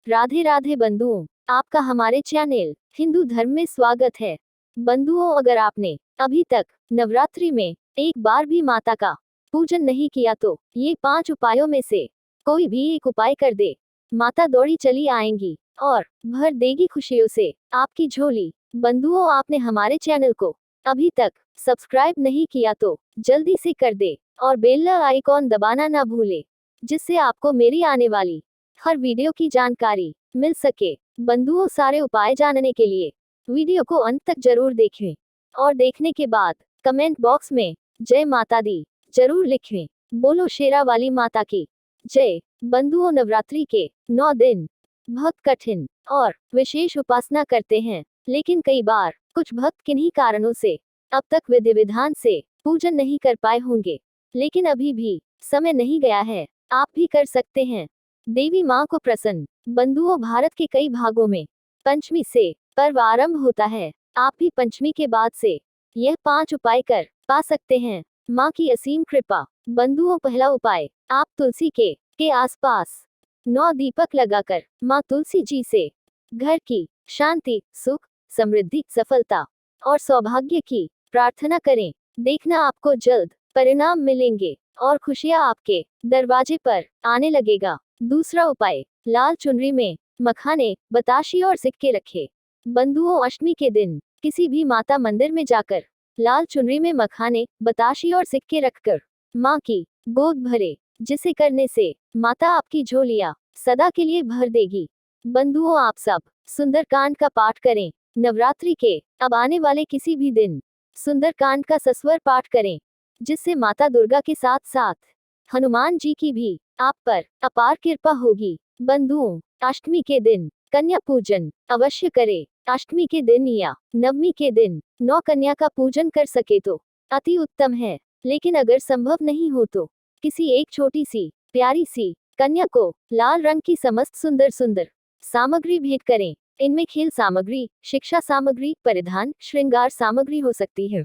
राधे राधे बंधुओं, आपका हमारे चैनल हिंदू धर्म में स्वागत है। बंधुओं, अगर आपने अभी तक नवरात्रि में एक बार भी माता का पूजन नहीं किया तो ये 5 उपायों में से कोई भी एक उपाय कर दे, माता दौड़ी चली आएंगी और भर देगी खुशियों से आपकी झोली। बंधुओं, आपने हमारे चैनल को अभी तक सब्सक्राइब नहीं किया तो जल्दी से कर दे और बेल आइकॉन दबाना ना भूले, जिससे आपको मेरी आने वाली हर वीडियो की जानकारी मिल सके। बंधुओं, सारे उपाय जानने के लिए वीडियो को अंत तक जरूर देखें और देखने के बाद कमेंट बॉक्स में जय माता दी जरूर लिखें। बोलो शेरा वाली माता की जय। बंधुओं, नवरात्रि के 9 दिन बहुत कठिन और विशेष उपासना करते हैं, लेकिन कई बार कुछ भक्त किन्हीं कारणों से अब तक विधि विधान से पूजन नहीं कर पाए होंगे, लेकिन अभी भी समय नहीं गया है, आप भी कर सकते हैं देवी माँ को प्रसन्न। बंधुओं, भारत के कई भागों में पंचमी से पर्व आरंभ होता है। आप भी पंचमी के बाद से यह 5 उपाय कर पा सकते हैं माँ की असीम कृपा। बंधुओं, पहला उपाय, आप तुलसी के आसपास 9 दीपक लगाकर माँ तुलसी जी से घर की शांति, सुख, समृद्धि, सफलता और सौभाग्य की प्रार्थना करें। देखना आपको जल्द परिणाम मिलेंगे और खुशियां आपके दरवाजे पर आने लगेगा। दूसरा उपाय, लाल चुनरी में मखाने, बताशे और सिक्के रखे। बंधुओं, अष्टमी के दिन किसी भी माता मंदिर में जाकर लाल चुनरी में मखाने, बताशे और सिक्के रखकर माँ की गोद भरे, जिसे करने से माता आपकी झोलियां सदा के लिए भर देगी। बंधुओं, आप सब सुंदरकांड का पाठ करें। नवरात्रि के अब आने वाले किसी भी दिन सुंदरकांड का सस्वर पाठ करें, जिससे माता दुर्गा के साथ साथ हनुमान जी की भी आप पर अपार कृपा होगी। बंधुओं, अष्टमी के दिन कन्या पूजन अवश्य करें। अष्टमी के दिन या नवमी के दिन 9 कन्या का पूजन कर सके तो अति उत्तम है, लेकिन अगर संभव नहीं हो तो किसी एक छोटी सी प्यारी सी कन्या को लाल रंग की समस्त सुंदर सुंदर सामग्री भेंट करें। इनमें खेल सामग्री, शिक्षा सामग्री, परिधान, श्रृंगार सामग्री हो सकती है।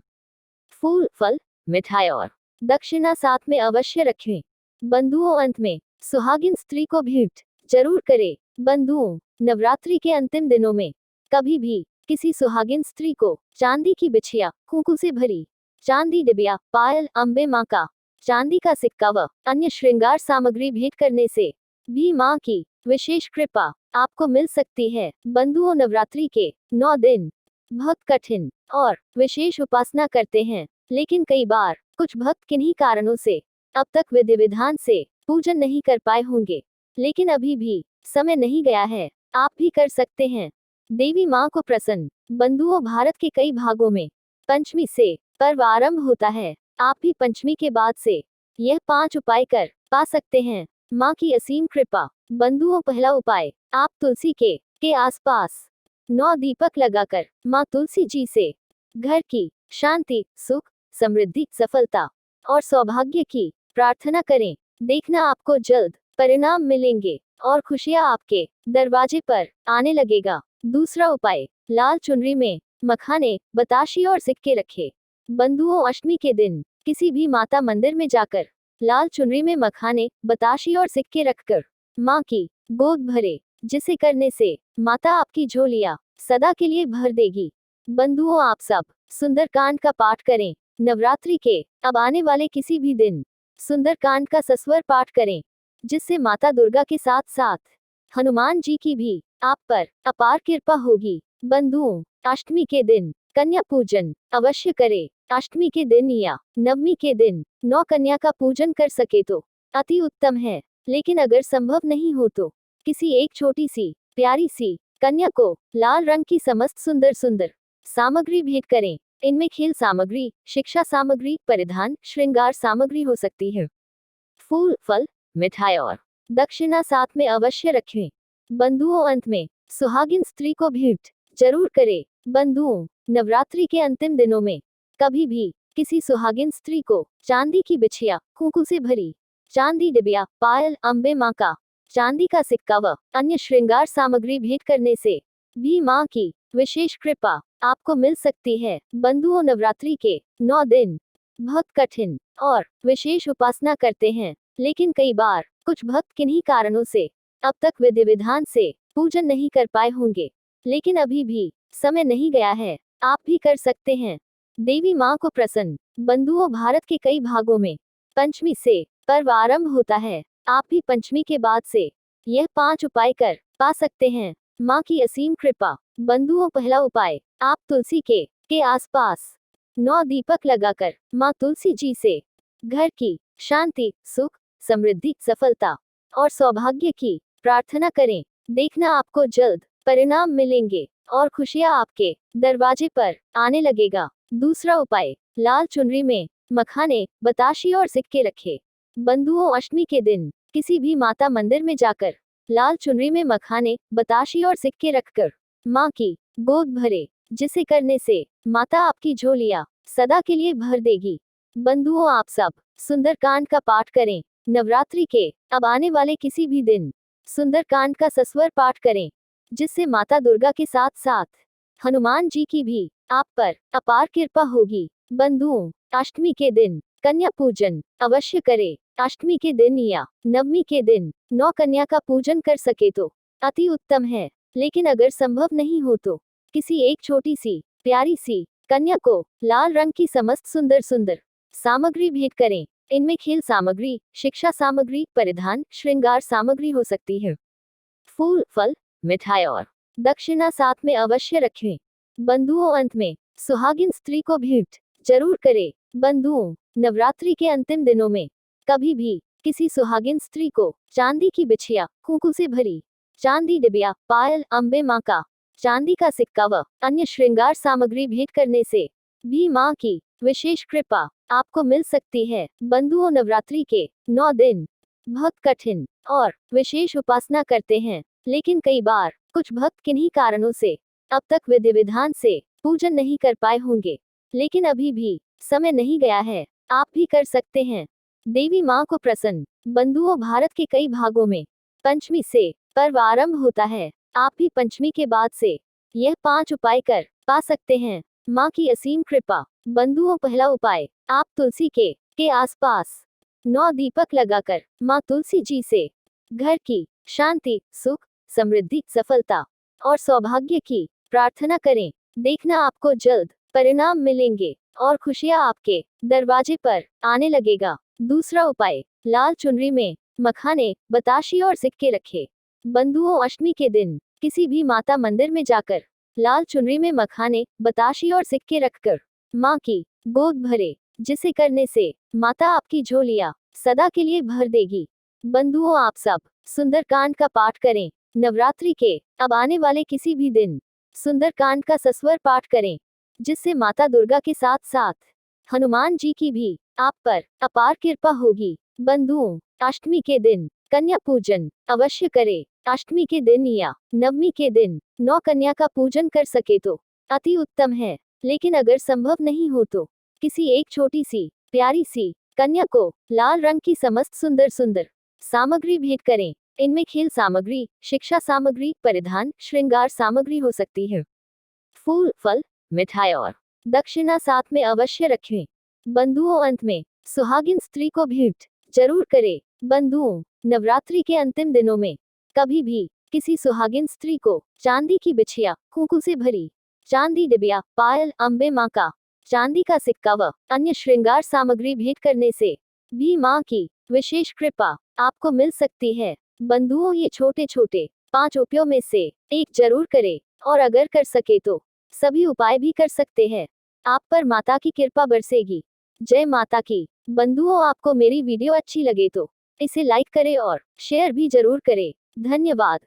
फूल, फल, मिठाई और दक्षिणा साथ में अवश्य रखें। बंधुओं, अंत में सुहागिन स्त्री को भेंट जरूर करें। बंधुओं, नवरात्रि के अंतिम दिनों में कभी भी किसी सुहागिन स्त्री को चांदी की बिछिया, कुंकू से भरी चांदी डिबिया, पायल, अम्बे माँ का चांदी का सिक्का व अन्य श्रृंगार सामग्री भेंट करने से भी माँ की विशेष कृपा आपको मिल सकती है। बंधुओं, नवरात्रि के 9 दिन बहुत कठिन और विशेष उपासना करते हैं, लेकिन कई बार कुछ भक्त किन्हीं कारणों से अब तक विधि विधान से पूजन नहीं कर पाए होंगे, लेकिन अभी भी समय नहीं गया है, आप भी कर सकते हैं देवी माँ को प्रसन्न। बंधुओं, भारत के कई भागों में पंचमी से पर्व आरंभ होता है। आप भी पंचमी के बाद से यह 5 उपाय कर पा सकते हैं माँ की असीम कृपा। बंधुओं, पहला उपाय, आप तुलसी के आसपास 9 दीपक लगाकर माँ तुलसी जी से घर की शांति, सुख, समृद्धि, सफलता और सौभाग्य की प्रार्थना करें। देखना आपको जल्द परिणाम मिलेंगे और खुशियां आपके दरवाजे पर आने लगेगा। दूसरा उपाय, लाल चुनरी में मखाने, बताशे और सिक्के रखे। बंधुओं, अष्टमी के दिन किसी भी माता मंदिर में जाकर लाल चुनरी में मखाने, बताशे और सिक्के रखकर माँ की गोद भरे, जिसे करने से माता आपकी झोलियां सदा के लिए भर देगी। बंधुओं, आप सब सुंदरकांड का पाठ करें। नवरात्रि के अब आने वाले किसी भी दिन सुंदरकांड का सस्वर पाठ करें, जिससे माता दुर्गा के साथ साथ हनुमान जी की भी आप पर अपार कृपा होगी। बंधुओं, अष्टमी के दिन कन्या पूजन अवश्य करें। अष्टमी के दिन या नवमी के दिन 9 कन्या का पूजन कर सके तो अति उत्तम है, लेकिन अगर संभव नहीं हो तो किसी एक छोटी सी प्यारी सी कन्या को लाल रंग की समस्त सुंदर सुंदर सामग्री भेंट करें। इनमें खेल सामग्री, शिक्षा सामग्री, परिधान, श्रृंगार सामग्री हो सकती है। फूल, फल, मिठाई और दक्षिणा साथ में अवश्य रखें। बंधुओं, अंत में सुहागिन स्त्री को भेंट जरूर करें। बंधुओं, नवरात्रि के अंतिम दिनों में कभी भी किसी सुहागिन स्त्री को चांदी की बिछिया, कुंकू से भरी चांदी डिबिया, पायल, अम्बे माँ का चांदी का सिक्का व अन्य श्रृंगार सामग्री भेंट करने से भी माँ की विशेष कृपा आपको मिल सकती है। बंधुओं, नवरात्रि के 9 दिन बहुत कठिन और विशेष उपासना करते हैं, लेकिन कई बार कुछ भक्त किन्हीं कारणों से अब तक विधि विधान से पूजन नहीं कर पाए होंगे, लेकिन अभी भी समय नहीं गया है, आप भी कर सकते हैं। देवी माँ को प्रसन्न। बंधुओं, भारत के कई भागों में पंचमी से पर्व आरंभ होता है। आप भी पंचमी के बाद से यह 5 उपाय कर पा सकते हैं माँ की असीम कृपा। बंधुओं, पहला उपाय, आप तुलसी के आसपास 9 दीपक लगाकर माँ तुलसी जी से घर की शांति, सुख, समृद्धि, सफलता और सौभाग्य की प्रार्थना करें। देखना, आपको जल्द परिणाम मिलेंगे और खुशियां आपके दरवाजे पर आने लगेगा। दूसरा उपाय, लाल चुनरी में मखाने, बताशे और सिक्के रखें। बंधुओं, अष्टमी के दिन किसी भी माता मंदिर में जाकर लाल चुनरी में मखाने, बताशे और सिक्के रखकर माँ की गोद भरे, जिसे करने से माता आपकी झोलियां सदा के लिए भर देगी। बंधुओं, आप सब सुंदरकांड का पाठ करें। नवरात्रि के अब आने वाले किसी भी दिन सुंदरकांड का सस्वर पाठ करें, जिससे माता दुर्गा के साथ साथ हनुमान जी की भी आप पर अपार कृपा होगी। बंधुओं, अष्टमी के दिन कन्या पूजन अवश्य करें। अष्टमी के दिन या नवमी के दिन 9 कन्या का पूजन कर सके तो अति उत्तम है, लेकिन अगर संभव नहीं हो तो किसी एक छोटी सी प्यारी सी कन्या को लाल रंग की समस्त सुंदर सुंदर सामग्री भेंट करें। इनमें खेल सामग्री, शिक्षा सामग्री, परिधान, श्रृंगार सामग्री हो सकती है। फूल, फल, मिठाई और दक्षिणा साथ में अवश्य रखें। बंधुओं, अंत में सुहागिन स्त्री को भेंट जरूर करें। बंधुओं, नवरात्रि के अंतिम दिनों में कभी भी किसी सुहागिन स्त्री को चांदी की बिछिया, कुंकू से भरी चांदी डिबिया, पायल, अम्बे माँ का चांदी का सिक्का व अन्य श्रृंगार सामग्री भेंट करने से भी माँ की विशेष कृपा आपको मिल सकती है। बंधुओं, नवरात्रि के 9 दिन भक्त कठिन और विशेष उपासना करते हैं, लेकिन कई बार कुछ भक्त किन्हीं कारणों से अब तक विधि विधान से पूजन नहीं कर पाए होंगे, लेकिन अभी भी समय नहीं गया है, आप भी कर सकते हैं। देवी माँ को प्रसन्न। बंधुओं, भारत के कई भागों में पंचमी से पर्व आरंभ होता है। आप भी पंचमी के बाद से यह 5 उपाय कर पा सकते हैं माँ की असीम कृपा। बंधुओं, पहला उपाय, आप तुलसी के आसपास 9 दीपक लगाकर माँ तुलसी जी से घर की शांति, सुख, समृद्धि, सफलता और सौभाग्य की प्रार्थना करें। देखना, आपको जल्द परिणाम मिलेंगे और खुशियां आपके दरवाजे पर आने लगेगा। दूसरा उपाय, लाल चुनरी में मखाने, बताशे और सिक्के रखें। बंधुओं, अष्टमी के दिन किसी भी माता मंदिर में जाकर लाल चुनरी में मखाने, बताशे और सिक्के रखकर माँ की गोद भरे, जिसे करने से माता आपकी झोलियां सदा के लिए भर देगी। बंधुओं, आप सब सुंदरकांड का पाठ करें। नवरात्रि के अब आने वाले किसी भी दिन सुंदरकांड का सस्वर पाठ करें, जिससे माता दुर्गा के साथ साथ हनुमान जी की भी आप पर अपार कृपा होगी। बंधुओं, अष्टमी के दिन कन्या पूजन अवश्य करें। अष्टमी के दिन या नवमी के दिन 9 कन्या का पूजन कर सके तो अति उत्तम है, लेकिन अगर संभव नहीं हो तो किसी एक छोटी सी प्यारी सी कन्या को लाल रंग की समस्त सुंदर सुंदर सामग्री भेंट करें। इनमें खेल सामग्री, शिक्षा सामग्री, परिधान, श्रृंगार सामग्री हो सकती है। फूल, फल, मिठाई और दक्षिणा साथ में अवश्य रखें। बंधुओं, अंत में सुहागिन स्त्री को भेंट जरूर करें। बंधुओं, नवरात्रि के अंतिम दिनों में कभी भी किसी सुहागिन स्त्री को चांदी की बिछिया, कुंकू से भरी चांदी डिबिया, पायल, अम्बे माँ का चांदी का सिक्का व अन्य श्रृंगार सामग्री भेंट करने से भी माँ की विशेष कृपा आपको मिल सकती है। बंधुओं, ये छोटे छोटे 5 उपायों में से एक जरूर करें, और अगर कर सके तो सभी उपाय भी कर सकते हैं। आप पर माता की कृपा बरसेगी। जय माता की। बंधुओं, आपको मेरी वीडियो अच्छी लगे तो इसे लाइक करें और शेयर भी जरूर करें। धन्यवाद।